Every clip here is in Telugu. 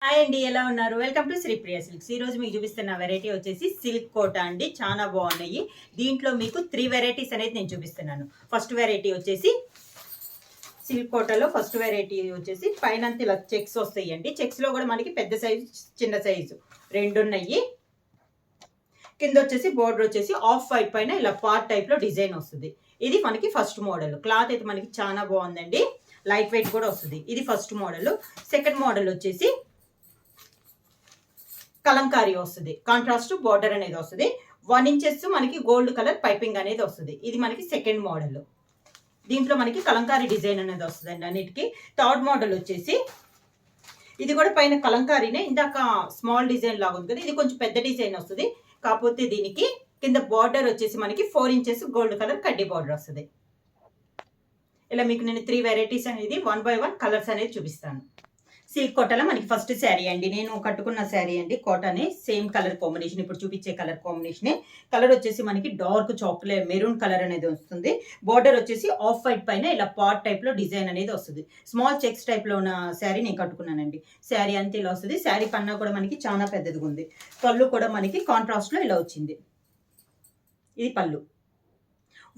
హాయ్ అండి, ఎలా ఉన్నారు? Welcome to Sripriya silks. ఈ రోజు మీకు చూపిస్తున్న వెరైటీ వచ్చేసి సిల్క్ కోట అండి. చాలా బాగున్నాయి. దీంట్లో మీకు 3 వెరైటీస్ అనేది నేను చూపిస్తున్నాను. ఫస్ట్ వెరైటీ వచ్చేసి సిల్క్ కోటలో ఫస్ట్ వెరైటీ వచ్చేసి పైన ఇలా చెక్స్ వస్తాయండి. చెక్స్ లో కూడా మనకి పెద్ద సైజు, చిన్న సైజు రెండు ఉన్నాయి. కింద వచ్చేసి బోర్డర్ వచ్చేసి ఆఫ్ వైట్ పైన ఇలా పార్ట్ టైప్ లో డిజైన్ వస్తుంది. ఇది మనకి ఫస్ట్ మోడల్. క్లాత్ అయితే మనకి చాలా బాగుందండి. లైట్ వెయిట్ కూడా వస్తుంది. ఇది ఫస్ట్ మోడల్. సెకండ్ మోడల్ వచ్చేసి కలంకారీ వస్తుంది. కాంట్రాస్ట్ బార్డర్ అనేది వస్తుంది. 1 ఇంచెస్ మనకి గోల్డ్ కలర్ పైపింగ్ అనేది వస్తుంది. ఇది మనకి సెకండ్ మోడల్. దీంట్లో మనకి కలంకారీ డిజైన్ అనేది వస్తుందండి అన్నిటికీ. థర్డ్ మోడల్ వచ్చేసి ఇది కూడా పైన కలంకారీనే. ఇందాక స్మాల్ డిజైన్ లాగా ఉంది కదా, ఇది కొంచెం పెద్ద డిజైన్ వస్తుంది. కాకపోతే దీనికి కింద బార్డర్ వచ్చేసి మనకి 4 ఇంచెస్ గోల్డ్ కలర్ కడ్డీ బార్డర్ వస్తుంది. ఇలా మీకు నేను 3 వెరైటీస్ అనేది 1 by 1 కలర్స్ అనేది చూపిస్తాను. సిల్క్ కోటలో మనకి ఫస్ట్ శారీ అండి. నేను కట్టుకున్న శారీ అండి. కోటనే సేమ్ కలర్ కాంబినేషన్, ఇప్పుడు చూపించే కలర్ కాంబినేషన్. కలర్ వచ్చేసి మనకి డార్క్ చాక్లెట్ మెరూన్ కలర్ అనేది వస్తుంది. బార్డర్ వచ్చేసి ఆఫ్ వైట్ పైన ఇలా పార్ట్ టైప్ లో డిజైన్ అనేది వస్తుంది. స్మాల్ చెక్స్ టైప్ లో ఉన్న శారీ నేను కట్టుకున్నానండి. శారీ అంతే ఇలా వస్తుంది. శారీ పన్నా కూడా మనకి చాలా పెద్దదిగా ఉంది. పళ్ళు కూడా మనకి కాంట్రాస్ట్ లో ఇలా వచ్చింది. ఇది పళ్ళు.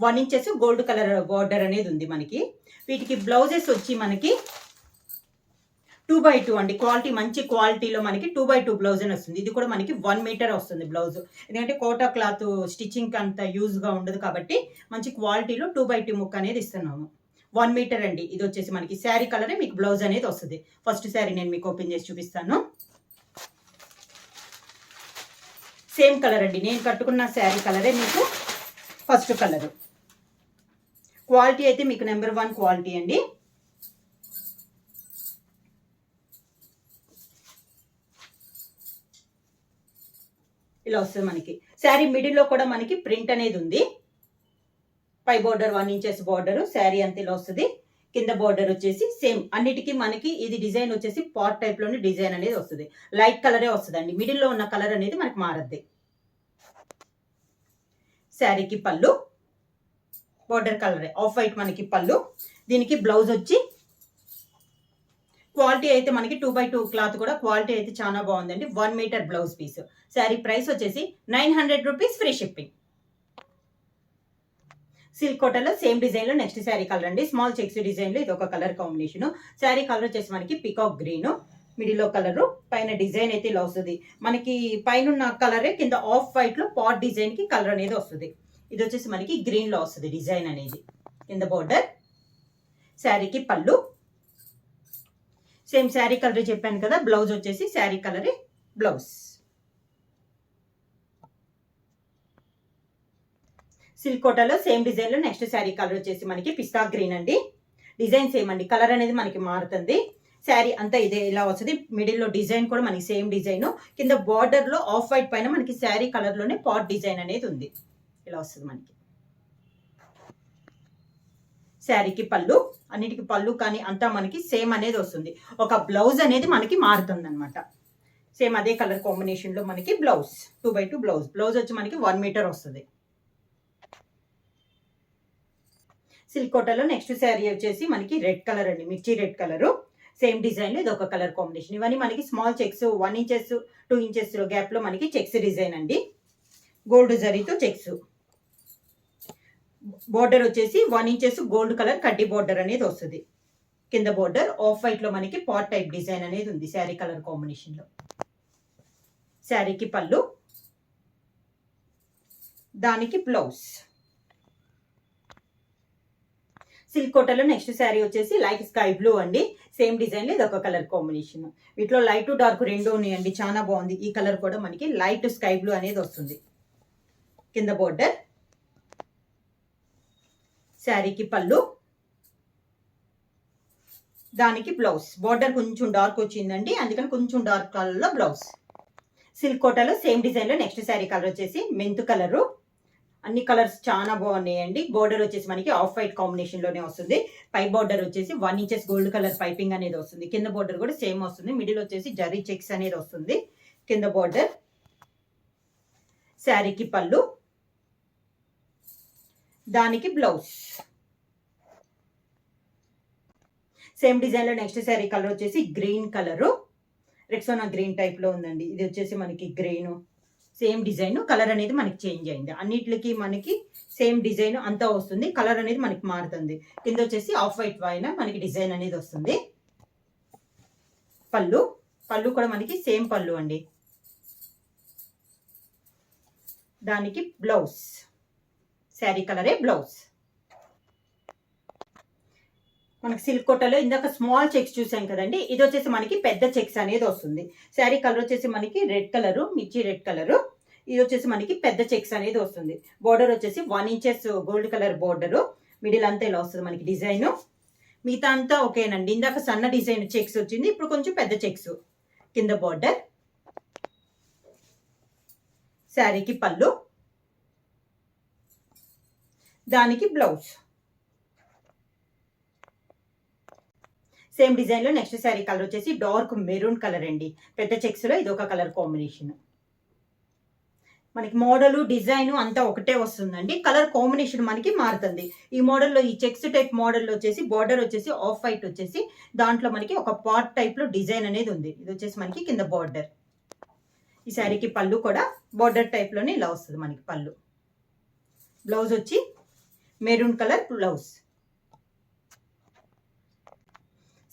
1 ఇంచెస్ గోల్డ్ కలర్ బార్డర్ అనేది ఉంది మనకి. వీటికి బ్లౌజెస్ వచ్చి మనకి 2 by 2 అండి. క్వాలిటీ మంచి క్వాలిటీలో మనకి 2 by 2 బ్లౌజ్ అని వస్తుంది. ఇది కూడా మనకి 1 మీటర్ వస్తుంది బ్లౌజ్. ఎందుకంటే కోటా క్లాత్ స్టిచ్చింగ్ అంత యూజ్ గా ఉండదు కాబట్టి మంచి క్వాలిటీలో 2 by 2 ముక్క అనేది ఇస్తున్నాము. 1 మీటర్ అండి. ఇది వచ్చేసి మనకి శారీ కలరే మీకు బ్లౌజ్ అనేది వస్తుంది. ఫస్ట్ శారీ నేను మీకు ఓపెన్ చేసి చూపిస్తాను. సేమ్ కలర్ అండి. నేను కట్టుకున్న శారీ కలరే మీకు ఫస్ట్ కలర్. క్వాలిటీ అయితే మీకు నెంబర్ 1 క్వాలిటీ అండి. ఇలా వస్తుంది మనకి. శారీ మిడిల్ లో కూడా మనకి ప్రింట్ అనేది ఉంది. పై బోర్డర్ 1 ఇంచెస్ బోర్డర్. శారీ అంతా ఇలా వస్తుంది. కింద బోర్డర్ వచ్చేసి సేమ్ అన్నిటికీ మనకి ఇది డిజైన్ వచ్చేసి పాట్ టైప్ లోని డిజైన్ అనేది వస్తుంది. లైట్ కలరే వస్తుంది అండి. మిడిల్ లో ఉన్న కలర్ అనేది మనకి మారద్ది. శారీకి పళ్ళు బోర్డర్ కలరే ఆఫ్ వైట్ మనకి పళ్ళు. దీనికి బ్లౌజ్ వచ్చి క్వాలిటీ అయితే మనకి 2 by 2 క్లాత్ కూడా క్వాలిటీ అయితే చాలా బాగుందండి. 1 metre blouse piece. Sari price వచ్చేసి 900 రూపీస్, ఫ్రీ షిప్పింగ్. సిల్క్ కోటలో సేమ్ డిజైన్ లో నెక్స్ట్ శారీ కలర్ అండి. స్మాల్ చెక్స్ డిజైన్ లో ఇది ఒక కలర్ కాంబినేషన్. శారీ కలర్ వచ్చేసి మనకి పికాక్ గ్రీన్. మిడిల్ లో కలర్, పైన డిజైన్ అయితే ఇలా వస్తుంది. మనకి పైన ఉన్న కలరే కింద ఆఫ్ వైట్ లో పాట్ డిజైన్ కి కలర్ అనేది వస్తుంది. ఇది వచ్చేసి మనకి గ్రీన్ లో వస్తుంది డిజైన్ అనేది. కింద బోర్డర్. శారీకి పళ్ళు సేమ్ శారీ కలర్ చెప్పాను కదా. బ్లౌజ్ వచ్చేసి శారీ కలర్ బ్లౌజ్. సిల్క్ కోటాలో సేమ్ డిజైన్ లో నెక్స్ట్ శారీ కలర్ వచ్చేసి మనకి పిస్తా గ్రీన్ అండి. డిజైన్ సేమ్ అండి. కలర్ అనేది మనకి మారుతుంది. శారీ అంతా ఇదే ఇలా వస్తుంది. మిడిల్ లో డిజైన్ కూడా మనకి సేమ్ డిజైన్. కింద బార్డర్ లో ఆఫ్ వైట్ పైన మనకి శారీ కలర్ లోనే పాట్ డిజైన్ అనేది ఉంది. ఇలా వస్తుంది మనకి. శారీకి పళ్ళు, అన్నిటికి పళ్ళు కానీ అంతా మనకి సేమ్ అనేది వస్తుంది. ఒక బ్లౌజ్ అనేది మనకి మారుతుంది అనమాట. సేమ్ అదే కలర్ కాంబినేషన్ లో మనకి బ్లౌజ్ 2 by 2 బ్లౌజ్. బ్లౌజ్ వచ్చి మనకి 1 మీటర్ వస్తుంది. సిల్క్ కోటాలో నెక్స్ట్ శారీ వచ్చేసి మనకి రెడ్ కలర్ అండి. మిర్చి రెడ్ కలర్. సేమ్ డిజైన్ లో ఇది ఒక కలర్ కాంబినేషన్. ఇవన్నీ మనకి small checks 1 inches 2 inches gap లో మనకి చెక్స్ డిజైన్ అండి. గోల్డ్ జరీతో చెక్స్. బోర్డర్ వచ్చేసి 1 ఇంచెస్ గోల్డ్ కలర్ కడ్డీ బోర్డర్ అనేది వస్తుంది. కింద బోర్డర్ ఆఫ్ వైట్ లో మనకి పాట్ టైప్ డిజైన్ అనేది ఉంది శారీ కలర్ కాంబినేషన్ లో. శారీకి పళ్ళు, దానికి బ్లౌజ్. సిల్క్ కోటలో నెక్స్ట్ శారీ వచ్చేసి లైట్ స్కై బ్లూ అండి. సేమ్ డిజైన్ లో ఇది ఒక కలర్ కాంబినేషన్. వీటిలో లైట్ డార్క్ రెండు ఉన్నాయండి. చాలా బాగుంది. ఈ కలర్ కూడా మనకి లైట్ స్కై బ్లూ అనేది వస్తుంది. కింద బోర్డర్. శారీకి పళ్ళు, దానికి బ్లౌజ్. బార్డర్ కొంచెం డార్క్ వచ్చిందండి, అందుకని కొంచెం డార్క్ కలర్ లో బ్లౌజ్. సిల్క్ కోటాలో సేమ్ డిజైన్ లో నెక్స్ట్ శారీ కలర్ వచ్చేసి మెంతు కలరు. అన్ని కలర్స్ చాలా బాగున్నాయండి. బోర్డర్ వచ్చేసి మనకి ఆఫ్ వైట్ కాంబినేషన్ లోనే వస్తుంది. పై బోర్డర్ వచ్చేసి 1 ఇంచెస్ గోల్డ్ కలర్ పైపింగ్ అనేది వస్తుంది. కింద బోర్డర్ కూడా సేమ్ వస్తుంది. మిడిల్ వచ్చేసి జరీ చెక్స్ అనేది వస్తుంది. కింద బోర్డర్. శారీకి పళ్ళు, దానికి బ్లౌజ్. సేమ్ డిజైన్ లో నెక్స్ట్ శారీ కలర్ వచ్చేసి గ్రీన్ కలర్. రెక్సోనా గ్రీన్ టైప్లో ఉందండి. ఇది వచ్చేసి మనకి గ్రీను సేమ్ డిజైన్, కలర్ అనేది మనకి చేంజ్ అయింది. అన్నిటికి మనకి సేమ్ డిజైన్ అంతా వస్తుంది, కలర్ అనేది మనకి మారుతుంది. కింద వచ్చేసి ఆఫ్ వైట్ పైన మనకి డిజైన్ అనేది వస్తుంది. పళ్ళు కూడా మనకి సేమ్ పళ్ళు అండి. దానికి బ్లౌజ్ శారీ కలరే బ్లౌజ్. మనకి సిల్క్ కోటలో ఇందాక స్మాల్ చెక్స్ చూసాం కదండి, ఇది వచ్చేసి మనకి పెద్ద చెక్స్ అనేది వస్తుంది. శారీ కలర్ వచ్చేసి మనకి రెడ్ కలరు, మిర్చి రెడ్ కలరు. ఇది వచ్చేసి మనకి పెద్ద చెక్స్ అనేది వస్తుంది. బోర్డర్ వచ్చేసి 1 inches gold colour border. Middle అంతా ఇలా వస్తుంది మనకి డిజైన్. మిగతా అంతా ఓకేనండి. ఇందాక సన్న డిజైన్ చెక్స్ వచ్చింది, ఇప్పుడు కొంచెం పెద్ద చెక్స్. కింద బోర్డర్, శారీకి పళ్ళు, దానికి బ్లౌజ్. సేమ్ డిజైన్ లో నెక్స్ట్ శారీ కలర్ వచ్చేసి డార్క్ మెరూన్ కలర్ అండి. పెద్ద చెక్స్ లో ఇది ఒక కలర్ కాంబినేషన్. మనకి మోడల్ డిజైన్ అంతా ఒకటే వస్తుందండి, కలర్ కాంబినేషన్ మనకి మారుతుంది. ఈ మోడల్లో ఈ చెక్స్ టైప్ మోడల్లో వచ్చేసి బార్డర్ వచ్చేసి ఆఫ్ వైట్ వచ్చేసి దాంట్లో మనకి ఒక పార్ట్ టైప్ లో డిజైన్ అనేది ఉంది. ఇది వచ్చేసి మనకి కింద బార్డర్. ఈ శారీకి పళ్ళు కూడా బార్డర్ టైప్ లోనే ఇలా వస్తుంది మనకి పళ్ళు. బ్లౌజ్ వచ్చి మెరూన్ కలర్ బ్లౌజ్.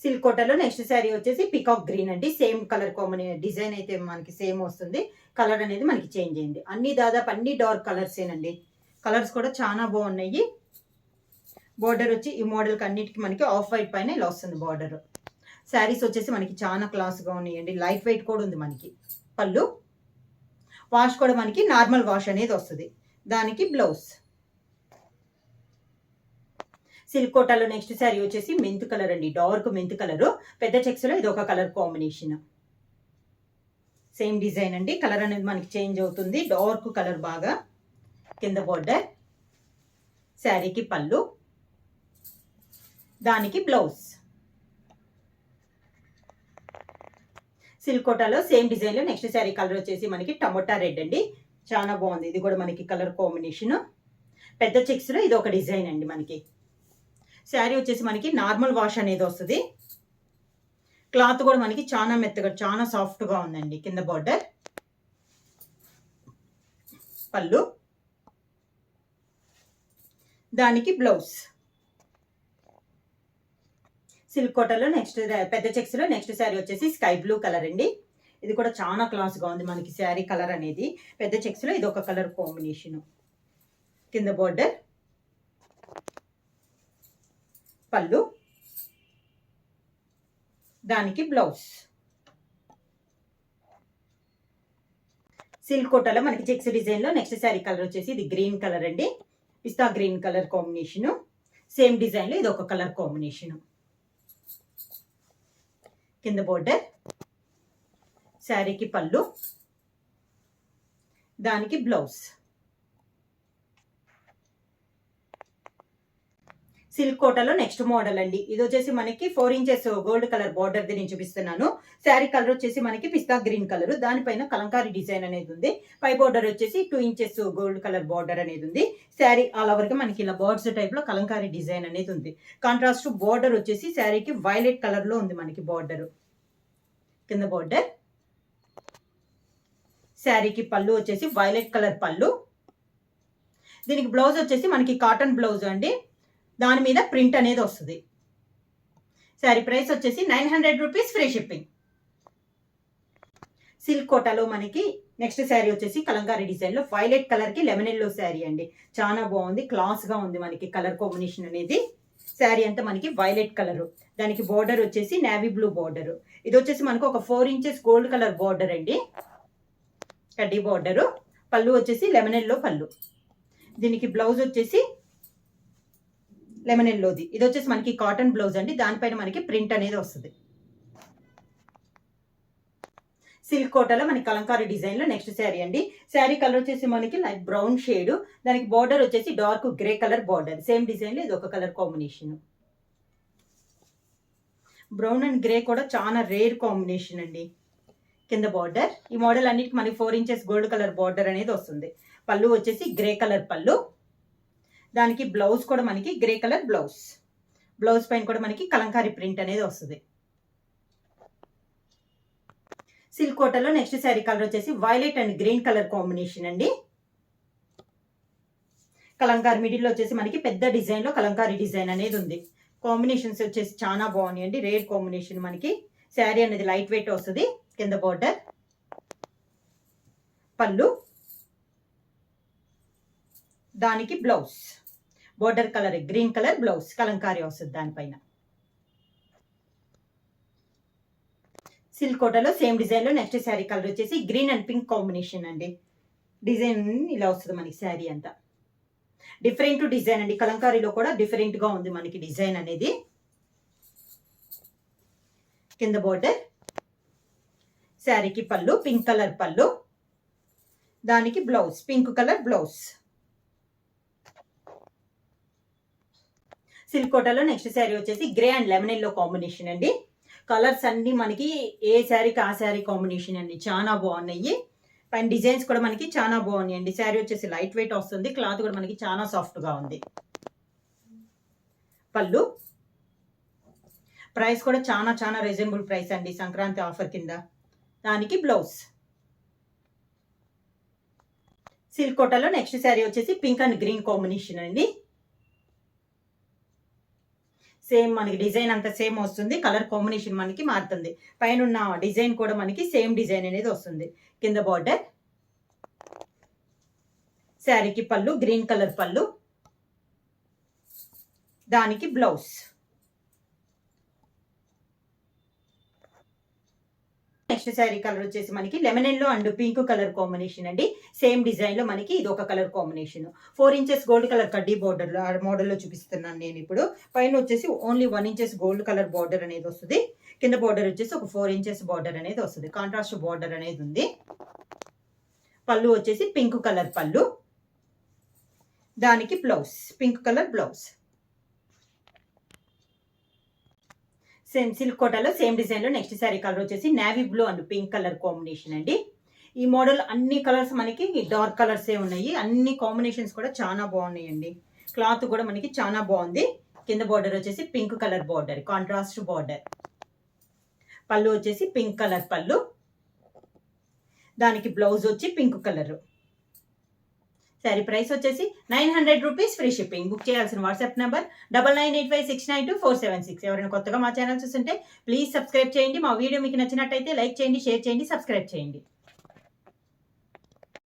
సిల్క్ కోటలో నెక్స్ట్ శారీ వచ్చేసి పికాక్ గ్రీన్ అండి. సేమ్ కలర్ కాంబినేషన్ డిజైన్ అయితే మనకి సేమ్ వస్తుంది, కలర్ అనేది మనకి చేంజ్ అయింది. దాదాపు అన్ని డార్క్ కలర్సేనండి. కలర్స్ కూడా చాలా బాగున్నాయి. బార్డర్ వచ్చి ఈ మోడల్కి అన్నిటికీ మనకి ఆఫ్ వైట్ పైన ఇలా వస్తుంది బార్డర్. శారీస్ వచ్చేసి మనకి చాలా క్లాస్గా ఉన్నాయండి, లైట్ వెయిట్ కూడా ఉంది మనకి. పళ్ళు, వాష్ కూడా మనకి నార్మల్ వాష్ అనేది వస్తుంది. దానికి బ్లౌజ్. సిల్క్ కోటాలో నెక్స్ట్ శారీ వచ్చేసి మెంతు కలర్ అండి, డార్క్ మెంతు కలర్. పెద్ద చెక్స్ లో ఇది ఒక కలర్ కాంబినేషన్. సేమ్ డిజైన్ అండి, కలర్ అనేది మనకి చేంజ్ అవుతుంది, డార్క్ కలర్ బాగా. కింద బోర్డర్, శారీకి పళ్ళు, దానికి బ్లౌజ్. సిల్క్ కోటాలో సేమ్ డిజైన్ లో నెక్స్ట్ శారీ కలర్ వచ్చేసి మనకి టమోటా రెడ్ అండి. చాలా బాగుంది, ఇది కూడా మనకి కలర్ కాంబినేషన్. పెద్ద చెక్స్ లో ఇది ఒక డిజైన్ అండి మనకి. శారీ వచ్చేసి మనకి నార్మల్ వాష్ అనేది వస్తుంది. క్లాత్ కూడా మనకి చాలా మెత్తగా చాలా సాఫ్ట్గా ఉందండి. కింద బార్డర్, పళ్ళు, దానికి బ్లౌజ్. సిల్క్ కోటలో నెక్స్ట్ పెద్ద చెక్స్ లో నెక్స్ట్ శారీ వచ్చేసి స్కై బ్లూ కలర్ అండి. ఇది కూడా చాలా క్లాస్గా ఉంది మనకి శారీ కలర్ అనేది. పెద్ద చెక్స్ లో ఇది ఒక కలర్ కాంబినేషన్. కింద బార్డర్, పళ్ళు, దానికి బ్లౌజ్. సిల్క్ కోటాలో మనకి చెక్స్ డిజైన్ లో నెక్స్ట్ శారీ కలర్ వచ్చేసి ఇది గ్రీన్ కలర్ అండి, pista green colour combination. Same design లో ఇది ఒక కలర్ కాంబినేషన్. కింద బోర్డర్, శారీకి పళ్ళు, దానికి బ్లౌజ్. సిల్క్ కోటాలో నెక్స్ట్ మోడల్ అండి. ఇది వచ్చేసి మనకి 4 ఇంచెస్ గోల్డ్ కలర్ బార్డర్ నేను చూపిస్తున్నాను. శారీ కలర్ వచ్చేసి మనకి పిస్తా గ్రీన్ కలర్, దానిపైన కలంకారీ డిజైన్ అనేది ఉంది. పై బార్డర్ వచ్చేసి 2 ఇంచెస్ గోల్డ్ కలర్ బార్డర్ అనేది ఉంది. శారీ ఆల్ ఓవర్ గా మనకి ఇలా బర్డ్స్ టైప్ లో కలంకారీ డిజైన్ అనేది ఉంది. కాంట్రాస్ట్ బార్డర్ వచ్చేసి శారీకి వైలెట్ కలర్ లో ఉంది మనకి బార్డర్. కింద బార్డర్, శారీకి పళ్ళు వచ్చేసి వైలెట్ కలర్ పళ్ళు. దీనికి బ్లౌజ్ వచ్చేసి మనకి కాటన్ బ్లౌజ్ అండి, దాని మీద ప్రింట్ అనేది వస్తుంది. శారీ ప్రైస్ వచ్చేసి 900 రూపీస్, ఫ్రీ షిప్పింగ్. సిల్క్ కోటాలో మనకి నెక్స్ట్ శారీ వచ్చేసి కలంకారీ డిజైన్ లో వైలెట్ కలర్ కి లెమన్ ఎల్లో శారీ అండి. చాలా బాగుంది, క్లాస్ గా ఉంది మనకి కలర్ కాంబినేషన్ అనేది. శారీ అంతా మనకి వైలెట్ కలర్, దానికి బోర్డర్ వచ్చేసి నేవీ బ్లూ బోర్డర్. ఇది వచ్చేసి మనకు ఒక 4 ఇంచెస్ గోల్డ్ కలర్ బోర్డర్ అండి, కడ్డీ బోర్డర్. పళ్ళు వచ్చేసి లెమన్ ఎల్లో పళ్ళు. దీనికి బ్లౌజ్ వచ్చేసి లెమన్ ఎల్లోది. ఇది వచ్చేసి మనకి కాటన్ బ్లౌజ్ అండి, దానిపైన మనకి ప్రింట్ అనేది వస్తుంది. సిల్క్ కోటాలో మనకి కలంకారీ డిజైన్ లో నెక్స్ట్ శారీ అండి. శారీ కలర్ వచ్చేసి మనకి లైట్ బ్రౌన్ షేడ్, దానికి బార్డర్ వచ్చేసి dark grey colour border. Same design లో ఇది ఒక కలర్ కాంబినేషన్. బ్రౌన్ అండ్ గ్రే కూడా చాలా రేర్ కాంబినేషన్ అండి. కింద బార్డర్, ఈ మోడల్ అన్నిటికి మనకి 4 ఇంచెస్ గోల్డ్ కలర్ బార్డర్ అనేది వస్తుంది. పళ్ళు వచ్చేసి గ్రే కలర్ పళ్ళు, దానికి బ్లౌజ్ కూడా మనకి గ్రే కలర్ బ్లౌజ్. బ్లౌజ్ పైన కూడా మనకి కలంకారీ ప్రింట్ అనేది వస్తుంది. సిల్క్ కోటలో నెక్స్ట్ శారీ కలర్ వచ్చేసి violet and green colour combination అండి. కలంకారీ మిడిల్లో వచ్చేసి మనకి పెద్ద డిజైన్ లో కలంకారీ డిజైన్ అనేది ఉంది. కాంబినేషన్స్ వచ్చేసి చాలా బాగున్నాయండి. Rare combination. మనకి శారీ అనేది లైట్ వెయిట్ వస్తుంది. కింద బోర్డర్, పళ్ళు, దానికి blouse border colour green colour blouse Kalamkari వస్తుంది దానిపైన. సిల్క్ కోటలో సేమ్ డిజైన్ లో నెక్స్ట్ శారీ కలర్ వచ్చేసి గ్రీన్ అండ్ పింక్ కాంబినేషన్ అండి. డిజైన్ ఇలా వస్తుంది మనకి శారీ అంతా. డిఫరెంట్ డిజైన్ అండి. కలంకారీలో కూడా డిఫరెంట్ గా ఉంది మనకి డిజైన్ అనేది. కింద బోర్డర్, శారీకి పళ్ళు పింక్ కలర్ పళ్ళు, దానికి blouse pink colour blouse. Silk కోటలో నెక్స్ట్ శారీ వచ్చేసి grey and lemon yellow combination అండి. కలర్స్ అన్ని మనకి ఏ శారీకి ఆ శారీ కాంబినేషన్ అండి. చాలా బాగున్నాయి. పైన డిజైన్స్ కూడా మనకి చాలా బాగున్నాయండి. శారీ వచ్చేసి లైట్ వెయిట్ వస్తుంది. క్లాత్ కూడా మనకి చాలా సాఫ్ట్ గా ఉంది. పళ్ళు, ప్రైస్ కూడా చాలా చాలా రీజనబుల్ ప్రైస్ అండి సంక్రాంతి ఆఫర్ కింద. దానికి బ్లౌజ్. సిల్క్ కోటలో నెక్స్ట్ శారీ వచ్చేసి పింక్ అండ్ గ్రీన్ కాంబినేషన్ అండి. సేమ్ మనకి డిజైన్ అంతా సేమ్ వస్తుంది. కలర్ కాంబినేషన్ మనకి మారుతుంది. పైన ఉన్న డిజైన్ కూడా మనకి సేమ్ డిజైన్ అనేది వస్తుంది. కింద బార్డర్, శారీకి పళ్ళు గ్రీన్ కలర్ పళ్ళు, దానికి బ్లౌజ్. నెక్స్ట్ శారీ కలర్ వచ్చేసి మనకి lemon yellow and pink colour combination అండి. సేమ్ డిజైన్ లో మనకి ఇది ఒక కలర్ కాంబినేషన్. 4 ఇంచెస్ గోల్డ్ కలర్ కడ్డీ బోర్డర్ మోడల్లో చూపిస్తున్నాను నేను ఇప్పుడు. పైన వచ్చేసి only 1 inches gold colour border అనేది వస్తుంది. కింద బార్డర్ వచ్చేసి ఒక 4 ఇంచెస్ బార్డర్ అనేది వస్తుంది. కాంట్రాస్ట్ బార్డర్ అనేది ఉంది. పళ్ళు వచ్చేసి పింక్ కలర్ పళ్ళు, దానికి blouse pink colour blouse. Same silk కోటాలో సేమ్ డిజైన్ లో నెక్స్ట్ శారీ కలర్ వచ్చేసి navy blue and pink colour combination అండి. ఈ మోడల్ అన్ని కలర్స్ మనకి డార్క్ కలర్స్ ఏ ఉన్నాయి. అన్ని కాంబినేషన్స్ కూడా చాలా బాగున్నాయండి. క్లాత్ కూడా మనకి చాలా బాగుంది. కింద బార్డర్ వచ్చేసి pink colour border contrast border. పళ్ళు వచ్చేసి పింక్ కలర్ పళ్ళు, దానికి బ్లౌజ్ వచ్చి పింక్ కలర్. శారీ ప్రైస్ వచ్చేసి 900 రూపీస్, ఫ్రీ షిప్పింగ్. బుక్ చేయాల్సిన వాట్సాప్ నెంబర్ 9985692476. ఎవరైనా కొత్తగా మా ఛానల్ చూస్తుంటే ప్లీజ్ సబ్స్క్రైబ్ చేయండి. మా వీడియో మీకు నచ్చినట్టయితే లైక్ చేయండి, షేర్ చేయండి, సబ్స్క్రైబ్ చేయండి.